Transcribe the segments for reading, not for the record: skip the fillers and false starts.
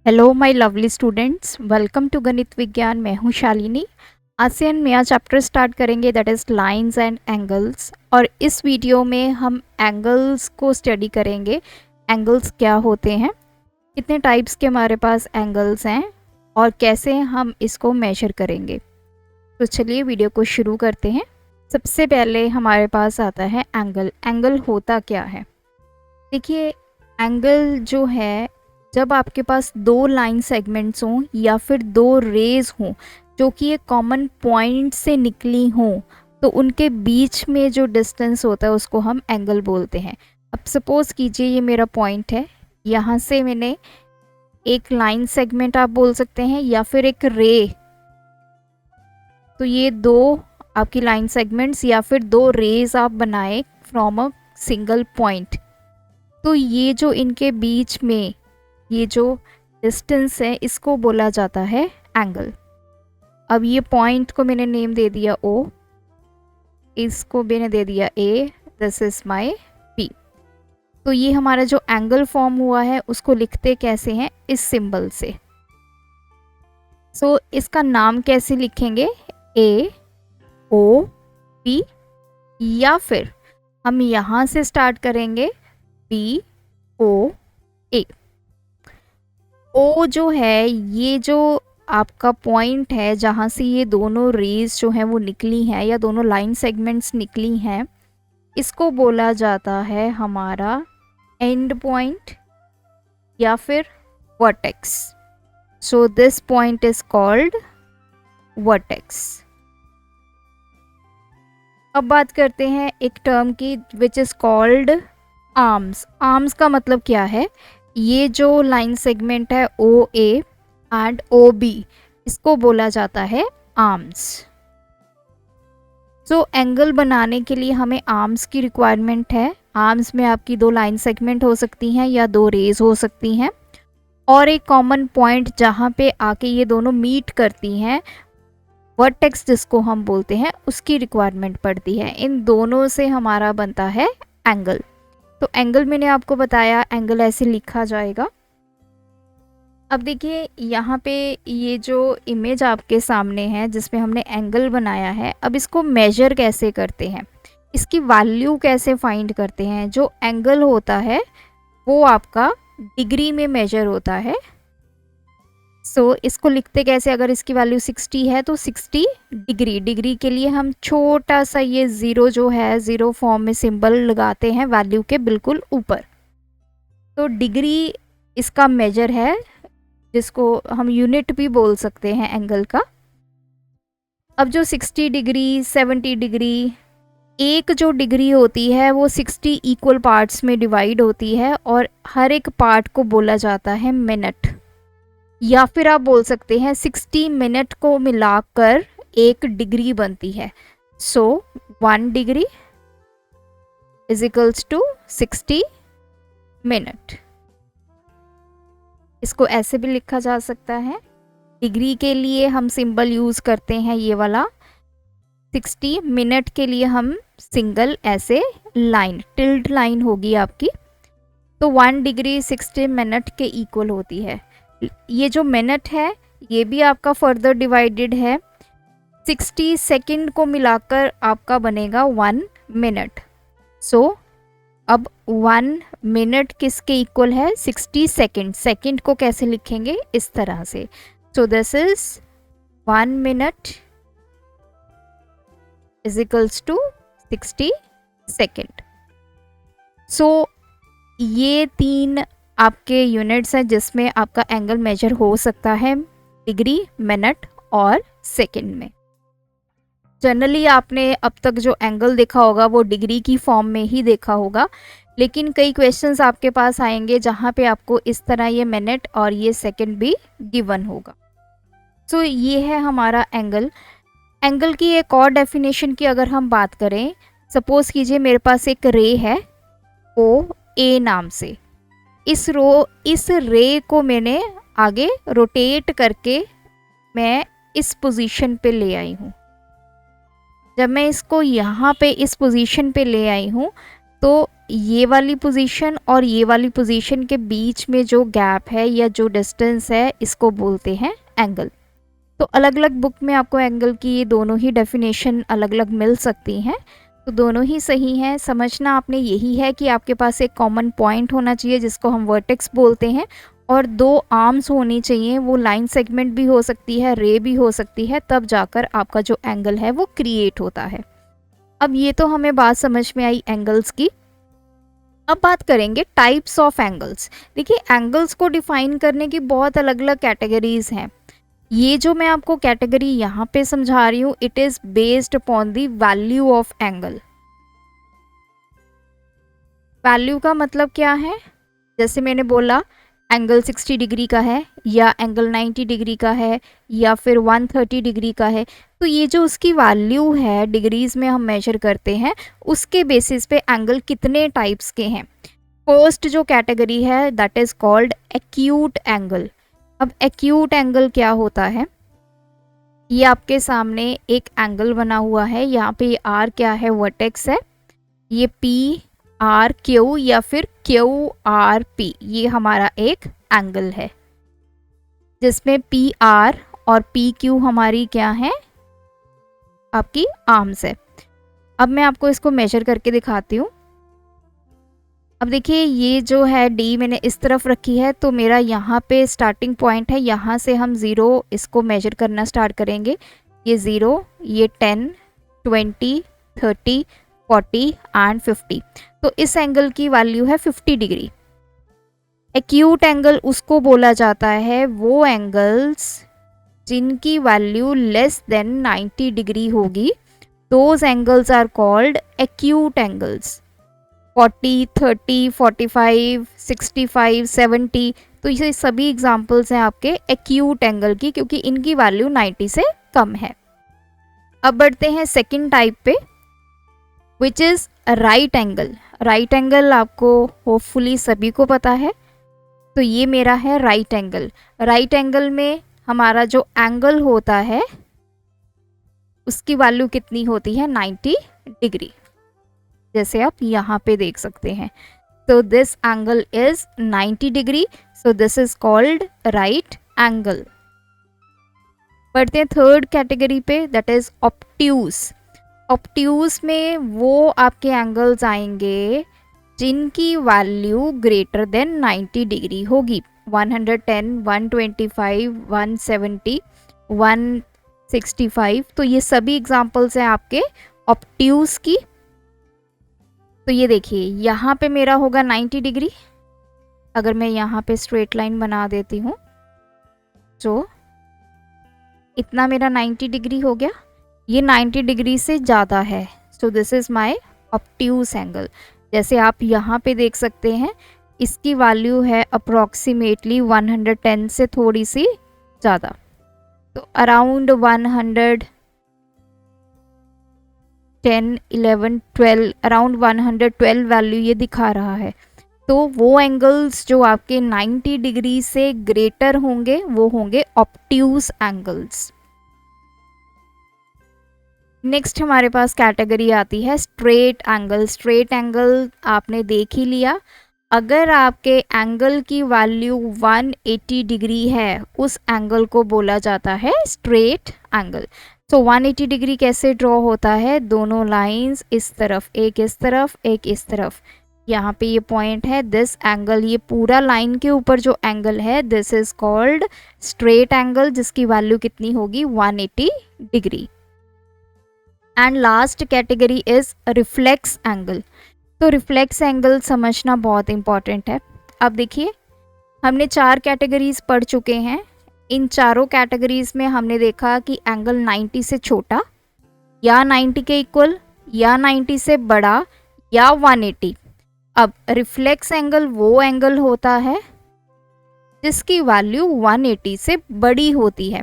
Hello my lovely students, welcome to Ganit Vigyan. मैं हूँ शालिनी। आज से हम नया चैप्टर स्टार्ट करेंगे, that is lines and angles. और इस वीडियो में हम एंगल्स को स्टडी करेंगे। एंगल्स क्या होते हैं, कितने टाइप्स के हमारे पास एंगल्स हैं और कैसे हम इसको मेजर करेंगे। तो चलिए वीडियो को शुरू करते हैं। सबसे पहले हमारे पास आता है एंगल। एंगल होता क्या है? देखिए, एंगल जो है, जब आपके पास दो लाइन सेगमेंट्स हों या फिर दो रेज हों जो कि एक कॉमन पॉइंट से निकली हों, तो उनके बीच में जो डिस्टेंस होता है उसको हम एंगल बोलते हैं। अब सपोज कीजिए ये मेरा पॉइंट है, यहाँ से मैंने एक लाइन सेगमेंट आप बोल सकते हैं या फिर एक रे। तो ये दो आपकी लाइन सेगमेंट्स या फिर दो रेज आप बनाए फ्रॉम अ सिंगल पॉइंट। तो ये जो इनके बीच में ये जो डिस्टेंस है इसको बोला जाता है एंगल। अब ये पॉइंट को मैंने नेम दे दिया O, इसको मैंने दे दिया A, this is my P। तो ये हमारा जो एंगल फॉर्म हुआ है उसको लिखते कैसे हैं? इस सिंबल से। सो इसका नाम कैसे लिखेंगे? A O P, या फिर हम यहाँ से स्टार्ट करेंगे B O A। O जो है, ये जो आपका पॉइंट है जहाँ से ये दोनों रेज जो हैं वो निकली हैं या दोनों लाइन सेगमेंट्स निकली हैं, इसको बोला जाता है हमारा एंड पॉइंट या फिर vertex. So this point is called vertex. अब बात करते हैं एक टर्म की which is called arms. Arms का मतलब क्या है? ये जो लाइन सेगमेंट है ओ ए एंड ओ बी, इसको बोला जाता है आर्म्स। सो एंगल बनाने के लिए हमें आर्म्स की रिक्वायरमेंट है। आर्म्स में आपकी दो लाइन सेगमेंट हो सकती हैं या दो रेज हो सकती हैं और एक कॉमन पॉइंट जहाँ पे आके ये दोनों मीट करती हैं, वर्टेक्स जिसको हम बोलते हैं, उसकी रिक्वायरमेंट पड़ती है। इन दोनों से हमारा बनता है एंगल। तो एंगल मैंने आपको बताया, एंगल ऐसे लिखा जाएगा। अब देखिए यहाँ पे ये जो इमेज आपके सामने है जिसमें हमने एंगल बनाया है, अब इसको मेजर कैसे करते हैं, इसकी वैल्यू कैसे फाइंड करते हैं? जो एंगल होता है वो आपका डिग्री में मेजर होता है। सो इसको लिखते कैसे? अगर इसकी वैल्यू 60 है तो 60 डिग्री। डिग्री के लिए हम छोटा सा ये ज़ीरो जो है, ज़ीरो फॉर्म में सिंबल लगाते हैं वैल्यू के बिल्कुल ऊपर। तो डिग्री इसका मेजर है, जिसको हम यूनिट भी बोल सकते हैं एंगल का। अब जो 60 डिग्री, 70 डिग्री, एक जो डिग्री होती है वो 60 इक्वल पार्ट्स में डिवाइड होती है और हर एक पार्ट को बोला जाता है मिनट, या फिर आप बोल सकते हैं 60 मिनट को मिलाकर एक डिग्री बनती है। So 1 degree is equals to 60 minute. इसको ऐसे भी लिखा जा सकता है। डिग्री के लिए हम सिंबल यूज़ करते हैं ये वाला, 60 मिनट के लिए हम सिंगल ऐसे लाइन, टिल्ड लाइन होगी आपकी। तो 1 डिग्री 60 मिनट के इक्वल होती है। ये जो मिनट है ये भी आपका फर्दर डिवाइडेड है, 60 सेकंड को मिलाकर आपका बनेगा 1 मिनट। सो अब 1 मिनट किसके इक्वल है? 60 सेकंड। सेकंड को कैसे लिखेंगे? इस तरह से। So this is 1 minute is equals to 60 second. So ये 3 आपके यूनिट्स हैं जिसमें आपका एंगल मेजर हो सकता है, डिग्री, मिनट और सेकंड में। जनरली आपने अब तक जो एंगल देखा होगा वो डिग्री की फॉर्म में ही देखा होगा, लेकिन कई क्वेश्चंस आपके पास आएंगे जहाँ पे आपको इस तरह ये मिनट और ये सेकंड भी गिवन होगा। सो ये है हमारा एंगल। एंगल की एक और डेफिनेशन की अगर हम बात करें, सपोज कीजिए मेरे पास एक रे है ओ ए नाम से। इस रे को मैंने आगे रोटेट करके मैं इस पोजीशन पे ले आई हूँ। जब मैं इसको यहाँ पे इस पोजीशन पे ले आई हूँ तो ये वाली पोजीशन और ये वाली पोजीशन के बीच में जो गैप है या जो डिस्टेंस है इसको बोलते हैं एंगल। तो अलग अलग बुक में आपको एंगल की ये दोनों ही डेफिनेशन अलग अलग मिल सकती हैं, तो दोनों ही सही हैं। समझना आपने यही है कि आपके पास एक कॉमन पॉइंट होना चाहिए जिसको हम वर्टेक्स बोलते हैं, और दो आर्म्स होनी चाहिए, वो लाइन सेगमेंट भी हो सकती है, रे भी हो सकती है, तब जाकर आपका जो एंगल है वो क्रिएट होता है। अब ये तो हमें बात समझ में आई एंगल्स की। अब बात करेंगे टाइप्स ऑफ एंगल्स। देखिए, एंगल्स को डिफाइन करने की बहुत अलग अलग कैटेगरीज हैं। ये जो मैं आपको कैटेगरी यहाँ पे समझा रही हूँ, it is based upon the value of angle. Value का मतलब क्या है? जैसे मैंने बोला एंगल 60 डिग्री का है, या एंगल 90 डिग्री का है, या फिर 130 डिग्री का है, तो ये जो उसकी वैल्यू है डिग्रीज में हम मेजर करते हैं, उसके बेसिस पे एंगल कितने टाइप्स के हैं। फर्स्ट जो कैटेगरी है that is called acute angle. अब एक्यूट एंगल क्या होता है? ये आपके सामने एक एंगल बना हुआ है, यहाँ पे आर क्या है? वर्टेक्स है। ये पी आर क्यू या फिर क्यू आर पी, ये हमारा एक एंगल है जिसमें पी आर और पी क्यू हमारी क्या है? आपकी आर्म्स है। अब मैं आपको इसको मेजर करके दिखाती हूँ। अब देखिए, ये जो है डी मैंने इस तरफ रखी है, तो मेरा यहाँ पे स्टार्टिंग पॉइंट है, यहाँ से हम 0 इसको मेजर करना स्टार्ट करेंगे। ये 0, ये 10, 20, 30, 40 एंड 50। तो इस एंगल की वैल्यू है 50 डिग्री। एक्यूट एंगल उसको बोला जाता है वो एंगल्स जिनकी वैल्यू लेस देन 90 डिग्री होगी, those angles are called acute angles. 40, 30, 45, 65, 70, तो ये सभी एग्जांपल्स हैं आपके एक्यूट एंगल की, क्योंकि इनकी वैल्यू 90 से कम है। अब बढ़ते हैं सेकंड टाइप पे, which is right angle. Right angle आपको होपफुली सभी को पता है, तो ये मेरा है राइट एंगल। राइट एंगल में हमारा जो एंगल होता है उसकी वैल्यू कितनी होती है? 90 डिग्री, जैसे आप यहाँ पे देख सकते हैं। तो this angle is 90 degree, so this is called right angle. बढ़ते हैं थर्ड कैटेगरी पे, दैट इज ऑब्ट्यूज। ऑब्ट्यूज में वो आपके एंगल्स आएंगे जिनकी वैल्यू ग्रेटर देन 90 डिग्री होगी। 110, 125, 170, 165, तो ये सभी एग्जांपल्स हैं आपके ऑब्ट्यूज की। तो ये देखिए, यहाँ पे मेरा होगा 90 डिग्री। अगर मैं यहाँ पे स्ट्रेट लाइन बना देती हूँ, तो इतना मेरा 90 डिग्री हो गया। ये 90 डिग्री से ज़्यादा है, so this is my obtuse angle. जैसे आप यहाँ पे देख सकते हैं, इसकी वैल्यू है अप्रॉक्सीमेटली 110 से थोड़ी सी ज़्यादा, तो अराउंड 110, 11, 12, अराउंड 112 वैल्यू ये दिखा रहा है। तो वो एंगल्स जो आपके 90 डिग्री से ग्रेटर होंगे वो होंगे ऑब्ट्यूज एंगल्स। नेक्स्ट हमारे पास कैटेगरी आती है स्ट्रेट एंगल। स्ट्रेट एंगल आपने देख ही लिया। अगर आपके एंगल की वैल्यू 180 डिग्री है, उस एंगल को बोला जाता है स्ट्रेट एंगल। तो 180 डिग्री कैसे ड्रॉ होता है? दोनों लाइंस इस तरफ, एक इस तरफ, एक इस तरफ। यहाँ पे ये पॉइंट है, दिस एंगल, ये पूरा लाइन के ऊपर जो एंगल है this is called straight angle, जिसकी वैल्यू कितनी होगी? 180 degree. And last category is reflex angle. तो रिफ्लेक्स एंगल समझना बहुत इंपॉर्टेंट है। अब देखिए, हमने 4 कैटेगरीज पढ़ चुके हैं। इन चारों कैटेगरीज में हमने देखा कि एंगल 90 से छोटा, या 90 के इक्वल, या 90 से बड़ा, या 180। अब रिफ्लेक्स एंगल वो एंगल होता है जिसकी वैल्यू 180 से बड़ी होती है।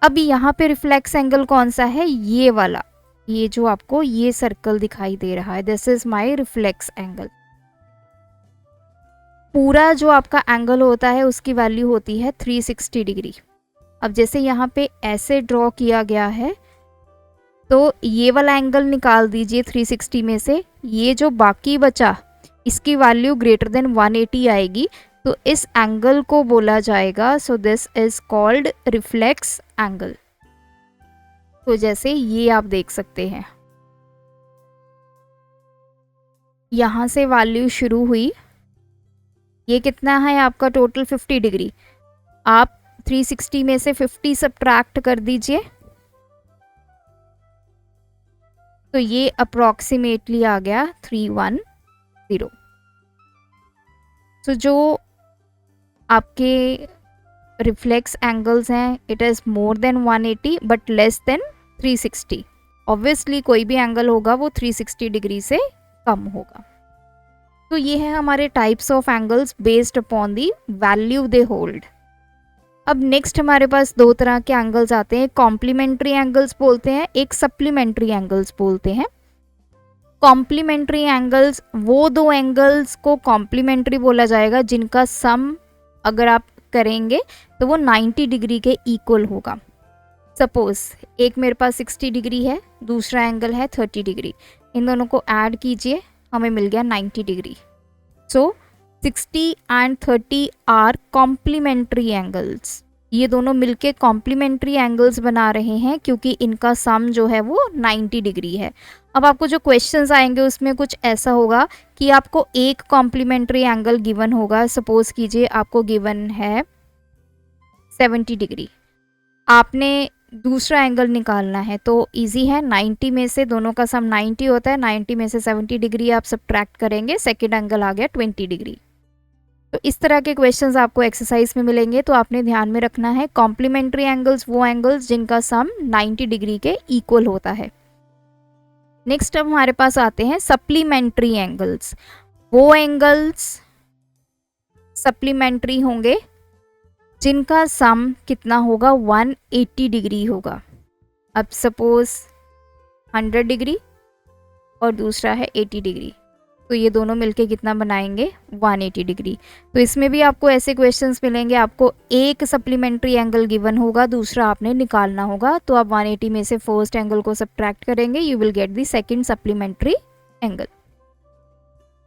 अब यहाँ पे रिफ्लेक्स एंगल कौन सा है? ये वाला, ये जो आपको ये सर्कल दिखाई दे रहा है, this is my reflex angle. पूरा जो आपका एंगल होता है उसकी वैल्यू होती है 360 डिग्री। अब जैसे यहाँ पे ऐसे ड्रॉ किया गया है, तो ये वाला एंगल निकाल दीजिए 360 में से, ये जो बाकी बचा इसकी वैल्यू ग्रेटर देन 180 आएगी, तो इस एंगल को बोला जाएगा, सो this is called reflex angle. तो जैसे ये आप देख सकते हैं, यहाँ से वैल्यू शुरू हुई, ये कितना है आपका टोटल 50 डिग्री, आप 360 में से 50 सब्ट्रैक्ट कर दीजिए, तो ये अप्रॉक्सीमेटली आ गया 310। तो जो आपके रिफ्लेक्स एंगल्स हैं, it is more than 180 but less than 360। Obviously कोई भी एंगल होगा वो 360 डिग्री से कम होगा। तो ये है हमारे types of angles based upon the value they hold. अब नेक्स्ट हमारे पास दो तरह के एंगल्स आते हैं, कॉम्प्लीमेंट्री एंगल्स बोलते हैं, एक सप्लीमेंट्री एंगल्स बोलते हैं। कॉम्प्लीमेंट्री एंगल्स, वो दो एंगल्स को कॉम्प्लीमेंट्री बोला जाएगा जिनका सम अगर आप करेंगे तो वो 90 डिग्री के इक्वल होगा। सपोज एक मेरे पास 60 डिग्री है, दूसरा एंगल है 30 डिग्री, इन दोनों को ऐड कीजिए, हमें मिल गया 90 degree. So 60 and 30 are complementary angles, ये दोनों मिलके कॉम्प्लीमेंट्री एंगल्स बना रहे हैं क्योंकि इनका सम जो है वो 90 डिग्री है। अब आपको जो क्वेश्चंस आएंगे उसमें कुछ ऐसा होगा कि आपको एक कॉम्प्लीमेंट्री एंगल गिवन होगा, सपोज कीजिए आपको गिवन है 70 डिग्री, आपने दूसरा एंगल निकालना है, तो इजी है, 90 में से दोनों का सम 90 होता है, 90 में से 70 डिग्री आप सब्ट्रैक्ट करेंगे, सेकेंड एंगल आ गया 20 डिग्री। तो इस तरह के क्वेश्चंस आपको एक्सरसाइज में मिलेंगे, तो आपने ध्यान में रखना है कॉम्प्लीमेंट्री एंगल्स वो एंगल्स जिनका सम 90 डिग्री के इक्वल होता है। नेक्स्ट अब हमारे पास आते हैं सप्लीमेंट्री एंगल्स, वो एंगल्स सप्लीमेंट्री होंगे जिनका सम कितना होगा 180 डिग्री होगा। अब सपोज 100 डिग्री और दूसरा है 80 डिग्री, तो ये दोनों मिलके कितना बनाएंगे 180 डिग्री। तो इसमें भी आपको ऐसे क्वेश्चंस मिलेंगे, आपको एक सप्लीमेंट्री एंगल गिवन होगा, दूसरा आपने निकालना होगा, तो आप 180 में से फर्स्ट एंगल को सब्ट्रैक्ट करेंगे, you will get the second supplementary angle.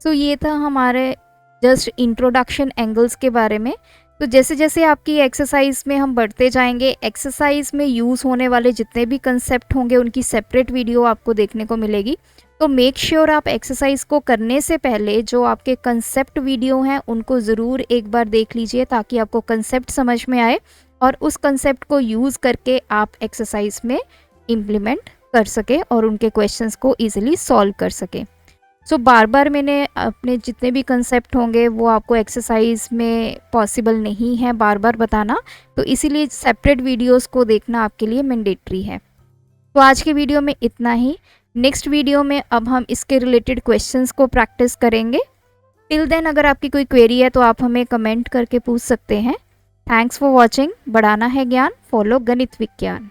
So ये था हमारे जस्ट इंट्रोडक्शन एंगल्स के बारे में। तो जैसे जैसे आपकी एक्सरसाइज में हम बढ़ते जाएंगे, एक्सरसाइज में यूज़ होने वाले जितने भी कंसेप्ट होंगे उनकी सेपरेट वीडियो आपको देखने को मिलेगी। तो मेक श्योर आप एक्सरसाइज को करने से पहले जो आपके कंसेप्ट वीडियो हैं उनको ज़रूर एक बार देख लीजिए, ताकि आपको कंसेप्ट समझ में आए और उस कंसेप्ट को यूज़ करके आप एक्सरसाइज में इम्प्लीमेंट कर सकें और उनके क्वेश्चंस को ईजिली सॉल्व कर सकें। सो बार बार मैंने अपने जितने भी कंसेप्ट होंगे वो आपको एक्सरसाइज में पॉसिबल नहीं है बार बार बताना, तो इसीलिए सेपरेट वीडियोस को देखना आपके लिए मैंडेटरी है। तो आज के वीडियो में इतना ही, नेक्स्ट वीडियो में अब हम इसके रिलेटेड क्वेश्चंस को प्रैक्टिस करेंगे। टिल देन अगर आपकी कोई क्वेरी है तो आप हमें कमेंट करके पूछ सकते हैं। Thanks for watching. बढ़ाना है ज्ञान, फॉलो गणित विज्ञान।